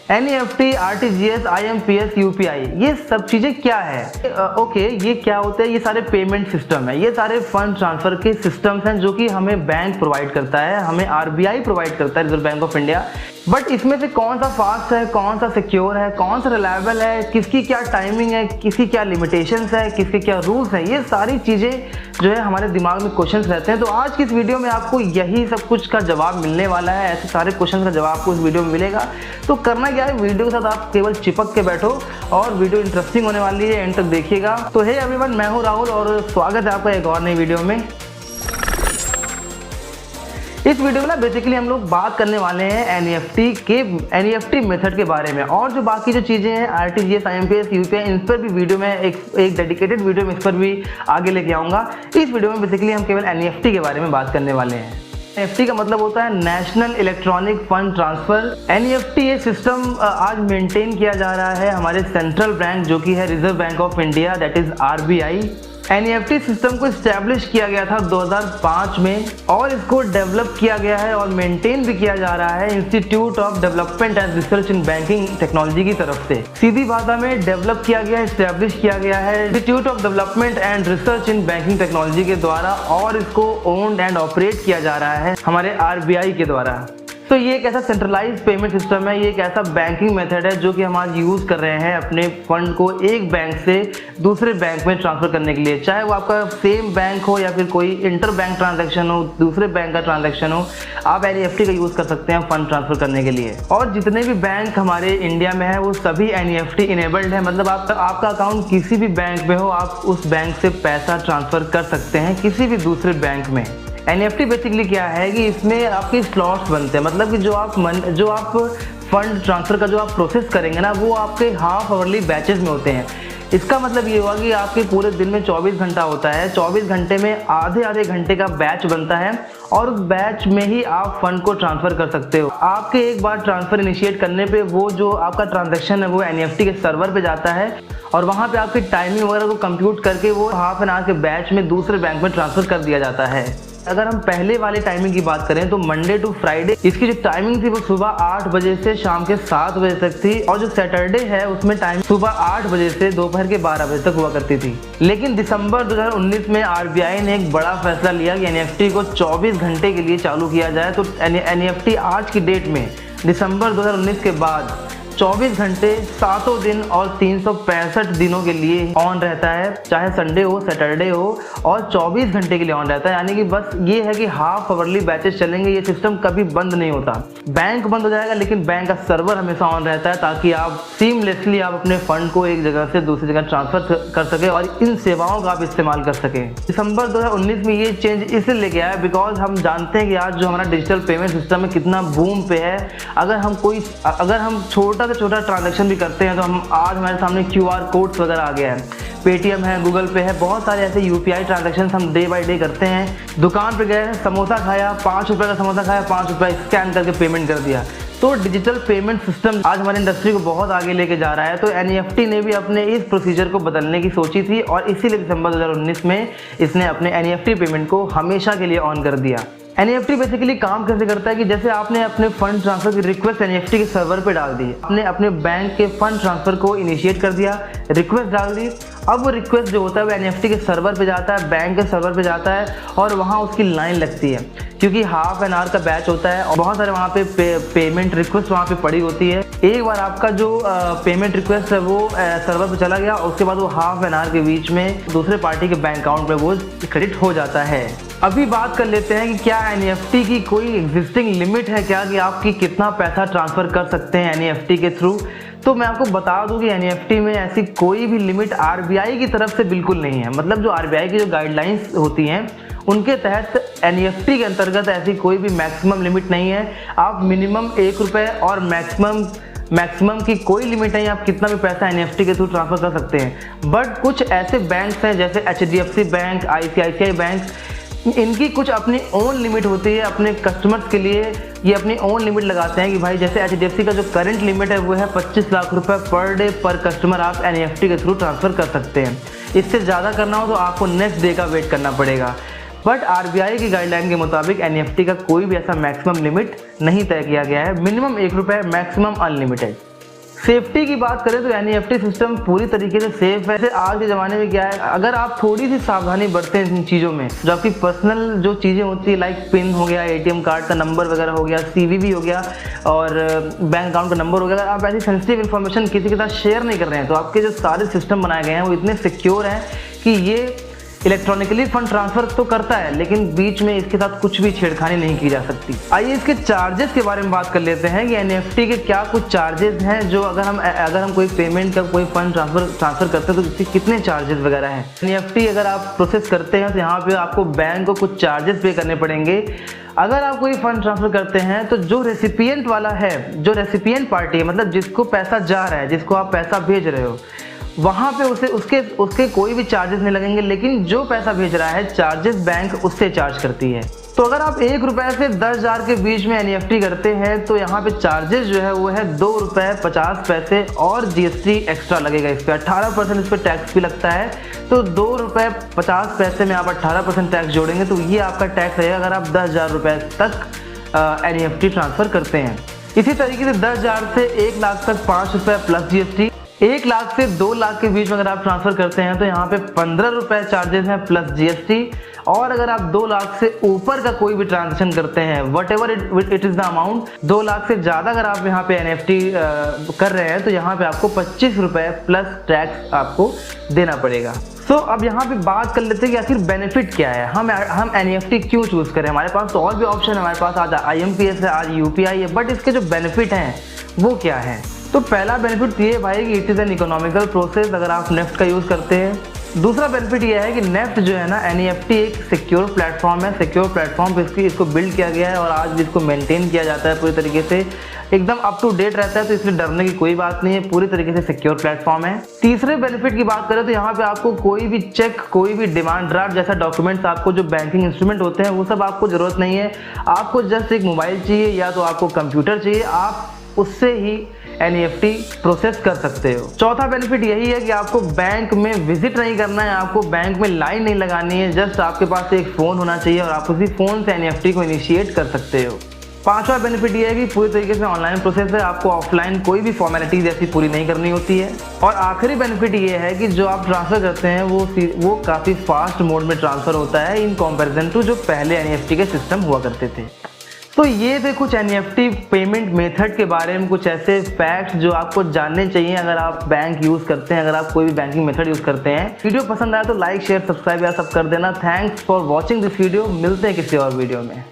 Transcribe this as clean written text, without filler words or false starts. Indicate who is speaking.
Speaker 1: NEFT, RTGS, IMPS, UPI, ये सब चीज़ें क्या है? ओके, ये क्या होता है? ये सारे पेमेंट सिस्टम है, ये सारे फंड ट्रांसफ़र के सिस्टम्स हैं जो कि हमें बैंक प्रोवाइड करता है, हमें RBI प्रोवाइड करता है, reserve bank of India. But इसमें से कौन सा फास्ट है, कौन सा सिक्योर है, कौन सा रिलायबल है, किसकी क्या टाइमिंग है, किसकी क्या लिमिटेशंस है, किसके क्या रूल्स हैं, ये सारी चीज़ें जो है हमारे दिमाग में क्वेश्चंस रहते हैं। तो आज की इस वीडियो में आपको यही सब कुछ का जवाब मिलने वाला है, ऐसे सारे क्वेश्चंस का जवाब आपको इस वीडियो में मिलेगा। तो करना क्या है, वीडियो के साथ आप केवल चिपक के बैठो और वीडियो इंटरेस्टिंग होने वाली है, एंड तक देखिएगा। तो हे एवरीवन, मैं हूँ राहुल और स्वागत है आपका एक और नई वीडियो में। इस वीडियो में ना बेसिकली हम लोग बात करने वाले हैं NEFT मेथड के बारे में, और जो बाकी जो चीज़ें हैं RTGS, IMPS, UPI, इन पर भी वीडियो में एक डेडिकेटेड वीडियो में इस पर भी आगे लेके आऊँगा। इस वीडियो में बेसिकली हम केवल NEFT के बारे में बात करने वाले हैं। NEFT का मतलब होता है national electronic fund transfer. NEFT ये सिस्टम आज मेंटेन किया जा रहा है हमारे सेंट्रल बैंक जो कि है reserve bank of India, that is RBI। NEFT system को इस्टेब्लिश किया गया था 2005 में और इसको डेवलप किया गया है और मेंटेन भी किया जा रहा है institute of development and research in banking technology की तरफ से। सीधी भाषा में डेवलप किया गया, इस्टेब्लिश किया गया है institute of development and research in banking technology के द्वारा, और इसको ओन्ड एंड ऑपरेट किया जा रहा है हमारे RBI के द्वारा। तो ये एक ऐसा सेंट्रलाइज पेमेंट सिस्टम है, ये एक ऐसा बैंकिंग मेथड है जो कि हम आज यूज़ कर रहे हैं अपने फंड को एक बैंक से दूसरे बैंक में ट्रांसफ़र करने के लिए। चाहे वो आपका सेम बैंक हो या फिर कोई इंटर बैंक ट्रांजैक्शन हो, दूसरे बैंक का ट्रांजैक्शन हो, आप NEFT का यूज़ कर सकते हैं फंड ट्रांसफ़र करने के लिए। और जितने भी बैंक हमारे इंडिया में है वो सभी NEFT इनेबल्ड है, मतलब आपका अकाउंट किसी भी बैंक में हो, आप उस बैंक से पैसा ट्रांसफ़र कर सकते हैं किसी भी दूसरे बैंक में। NEFT बेसिकली क्या है कि इसमें आपके स्लॉट्स बनते हैं, मतलब कि जो आप फंड ट्रांसफ़र का जो आप प्रोसेस करेंगे ना, वो आपके हाफ आवरली बैचेस में होते हैं। इसका मतलब ये हुआ कि आपके पूरे दिन में 24 घंटा होता है, 24 घंटे में आधे घंटे का बैच बनता है और उस बैच में ही आप फंड को ट्रांसफ़र कर सकते हो। आपके एक बार ट्रांसफ़र इनिशिएट करने पे वो जो आपका ट्रांजैक्शन है वो NEFT के सर्वर पे जाता है और वहाँ पे आपकी टाइमिंग वगैरह को कंप्यूट करके वो हाफ एन आवर के बैच में दूसरे बैंक में ट्रांसफ़र कर दिया जाता है। अगर हम पहले वाले टाइमिंग की बात करें तो मंडे टू फ्राइडे इसकी जो टाइमिंग थी वो सुबह 8 बजे से शाम के 7 बजे तक थी, और जो सैटरडे है उसमें टाइम सुबह 8 बजे से दोपहर के 12 बजे तक हुआ करती थी। लेकिन दिसंबर 2019 में RBI ने एक बड़ा फैसला लिया कि NEFT को 24 घंटे के लिए चालू किया जाए। तो NEFT आज की डेट में दिसंबर 2019 के बाद 24 घंटे 7 दिन और 365 दिनों के लिए ऑन रहता है, चाहे संडे हो सैटरडे हो, और 24 घंटे के लिए ऑन रहता है। यानी कि बस ये है कि हाफ आवरली बैचेस चलेंगे, ये सिस्टम कभी बंद नहीं होता। बैंक बंद हो जाएगा लेकिन बैंक का सर्वर हमेशा ऑन रहता है ताकि आप सीमलेसली आप अपने फंड को एक जगह से दूसरी जगह ट्रांसफर कर सके और इन सेवाओं का आप इस्तेमाल कर सकें। दिसंबर 2019 में ये चेंज इसलिए लेके आया बिकॉज हम जानते हैं कि आज जो हमारा डिजिटल पेमेंट सिस्टम है कितना बूम पे है। अगर हम छोटा से छोटा ट्रांजैक्शन भी करते हैं तो आज हमारे सामने QR कोड्स वगैरह आ गया है, पेटीएम है, गूगल पे है, बहुत सारे ऐसे UPI ट्रांजैक्शन हम डे बाय डे करते हैं। दुकान पे गए, समोसा खाया, 5 रुपये का समोसा खाया, 5 रुपये स्कैन करके पेमेंट कर दिया। तो डिजिटल पेमेंट सिस्टम आज हमारी इंडस्ट्री को बहुत आगे लेके जा रहा है। तो NEFT ने भी अपने इस प्रोसीजर को बदलने की सोची थी और इसीलिए दिसंबर 2019 में इसने अपने NEFT पेमेंट को हमेशा के लिए ऑन कर दिया। NEFT बेसिकली काम कैसे करता है कि जैसे आपने अपने फंड ट्रांसफर की रिक्वेस्ट NEFT के सर्वर पे डाल दी, आपने अपने बैंक के फंड ट्रांसफर को इनिशिएट कर दिया, रिक्वेस्ट डाल दी। अब वो रिक्वेस्ट जो होता है वो NEFT के सर्वर पे जाता है, बैंक के सर्वर पे जाता है और वहाँ उसकी लाइन लगती है क्योंकि हाफ एन आवर का बैच होता है और बहुत सारे वहाँ पे पेमेंट रिक्वेस्ट वहाँ पे पड़ी होती है। एक बार आपका जो पेमेंट रिक्वेस्ट है वो सर्वर पे चला गया, उसके बाद वो हाफ एन आवर के बीच में दूसरे पार्टी के बैंक अकाउंट में वो क्रेडिट हो जाता है। अभी बात कर लेते हैं कि क्या NEFT की कोई एग्जिस्टिंग लिमिट है क्या कि आपकी कितना पैसा ट्रांसफ़र कर सकते हैं NEFT के थ्रू। तो मैं आपको बता दूं कि NEFT में ऐसी कोई भी लिमिट RBI की तरफ से बिल्कुल नहीं है। मतलब जो RBI की जो गाइडलाइंस होती हैं उनके तहत NEFT के अंतर्गत ऐसी कोई भी मैक्सिमम लिमिट नहीं है। आप मिनिमम 1 रुपये और मैक्सिमम की कोई लिमिट नहीं, आप कितना भी पैसा NEFT के थ्रू ट्रांसफ़र कर सकते हैं। बट कुछ ऐसे बैंक्स हैं जैसे HDFC बैंक, ICICI बैंक, इनकी कुछ अपनी ओन लिमिट होती है अपने कस्टमर्स के लिए। ये अपनी ओन लिमिट लगाते हैं कि भाई जैसे HDFC का जो करंट लिमिट है वो है 25 लाख रुपए पर डे पर कस्टमर आप NEFT के थ्रू ट्रांसफ़र कर सकते हैं। इससे ज़्यादा करना हो तो आपको नेक्स्ट डे का वेट करना पड़ेगा। बट RBI की गाइडलाइन के मुताबिक NEFT का कोई भी ऐसा मैक्सिमम लिमिट नहीं तय किया गया है। मिनिमम 1 रुपये, मैक्सिमम अनलिमिटेड। सेफ्टी की बात करें तो एनईएफटी सिस्टम पूरी तरीके से सेफ है। आज के ज़माने में क्या है, अगर आप थोड़ी सी सावधानी बरतें इन चीज़ों में, जो आपकी पर्सनल जो चीज़ें होती है लाइक पिन हो गया, एटीएम कार्ड का नंबर वगैरह हो गया, सीवीवी हो गया और बैंक अकाउंट का नंबर हो गया, अगर आप ऐसी सेंसिटिव इन्फॉर्मेशन किसी के साथ शेयर नहीं कर रहे हैं तो आपके जो सारे सिस्टम बनाए गए हैं वो इतने सिक्योर हैं कि ये इलेक्ट्रॉनिकली फंड ट्रांसफर तो करता है लेकिन बीच में इसके साथ कुछ भी छेड़खानी नहीं की जा सकती। आइए इसके चार्जेस के बारे में बात कर लेते हैं कि एनईएफटी के क्या कुछ चार्जेस हैं, जो अगर हम कोई पेमेंट का कोई फंड ट्रांसफर करते हैं तो इसके कितने चार्जेस वगैरह हैं। एनईएफटी अगर आप प्रोसेस करते हैं तो यहाँ पे आपको बैंक को कुछ चार्जेस पे करने पड़ेंगे। अगर आप कोई फंड ट्रांसफर करते हैं तो जो रेसिपिएंट वाला है, जो रेसिपिएंट पार्टी है, मतलब जिसको पैसा जा रहा है, जिसको आप पैसा भेज रहे हो, वहाँ पे उसके कोई भी चार्जेस नहीं लगेंगे, लेकिन जो पैसा भेज रहा है चार्जेस बैंक उससे चार्ज करती है। तो अगर आप 1 रुपये से 10,000 के बीच में एनईएफटी करते हैं तो यहाँ पे चार्जेस जो है वो है 2 रुपये 50 पैसे और जीएसटी एक्स्ट्रा लगेगा। इस पर 18% इस पर टैक्स भी लगता है। तो 2 रुपये 50 पैसे में आप 18% टैक्स जोड़ेंगे तो ये आपका टैक्स रहेगा अगर आप 10,000 रुपये तक एनईएफटी ट्रांसफ़र करते हैं। इसी तरीके से 10,000 से 1 लाख तक 5 रुपये प्लस जीएसटी। 1 लाख से 2 लाख के बीच में अगर आप ट्रांसफ़र करते हैं तो यहाँ पे 15 रुपये चार्जेस हैं प्लस जीएसटी। और अगर आप 2 लाख से ऊपर का कोई भी ट्रांजेक्शन करते हैं, what ever it is the amount, 2 lakh से ज़्यादा अगर आप यहाँ पे एनईएफटी कर रहे हैं तो यहाँ पे आपको 25 रुपये प्लस टैक्स आपको देना पड़ेगा। सो अब यहाँ पे बात कर लेते हैं कि आखिर बेनिफिट क्या है, हम एनईएफटी क्यों चूज़ करें। हमारे पास तो और भी ऑप्शन है, हमारे पास आज IMPS है, आज UPI है, बट इसके जो बेनिफिट हैं वो क्या है। तो पहला बेनिफिट ये है भाई कि it is an economical process अगर आप नेफ्ट का यूज़ करते हैं। दूसरा बेनिफिट ये है कि नेफ्ट जो है ना, एनईएफटी एक सिक्योर प्लेटफॉर्म है। सिक्योर प्लेटफॉर्म पे इसको बिल्ड किया गया है और आज भी इसको मेंटेन किया जाता है पूरी तरीके से, एकदम अप टू डेट रहता है, तो इसलिए डरने की कोई बात नहीं है, पूरी तरीके से सिक्योर प्लेटफॉर्म है। तीसरे बेनिफिट की बात करें तो यहाँ पे आपको कोई भी चेक, कोई भी डिमांड ड्राफ्ट जैसा डॉक्यूमेंट्स, आपको जो बैंकिंग इंस्ट्रूमेंट होते हैं वो सब आपको ज़रूरत नहीं है। आपको जस्ट एक मोबाइल चाहिए या तो आपको कंप्यूटर चाहिए, आप उससे ही एनईएफटी प्रोसेस कर सकते हो। चौथा बेनिफिट यही है कि आपको बैंक में विजिट नहीं करना है, आपको बैंक में लाइन नहीं लगानी है, जस्ट आपके पास एक फ़ोन होना चाहिए और आप उसी फ़ोन से एनईएफटी को इनिशिएट कर सकते हो। पांचवा बेनिफिट ये है कि पूरी तरीके से ऑनलाइन प्रोसेस है, आपको ऑफलाइन कोई भी फॉर्मेलिटीज ऐसी पूरी नहीं करनी होती है। और आखिरी बेनिफिट ये है कि जो आप ट्रांसफ़र करते हैं वो काफ़ी फास्ट मोड में ट्रांसफ़र होता है इन कंपैरिजन टू जो पहले एनईएफटी के सिस्टम हुआ करते थे। तो ये थे कुछ एनईएफटी पेमेंट मेथड के बारे में कुछ ऐसे फैक्ट्स जो आपको जानने चाहिए अगर आप बैंक यूज़ करते हैं, अगर आप कोई भी बैंकिंग मेथड यूज़ करते हैं। वीडियो पसंद आया तो लाइक शेयर सब्सक्राइब या सब कर देना। Thanks for watching this video. मिलते हैं किसी और वीडियो में।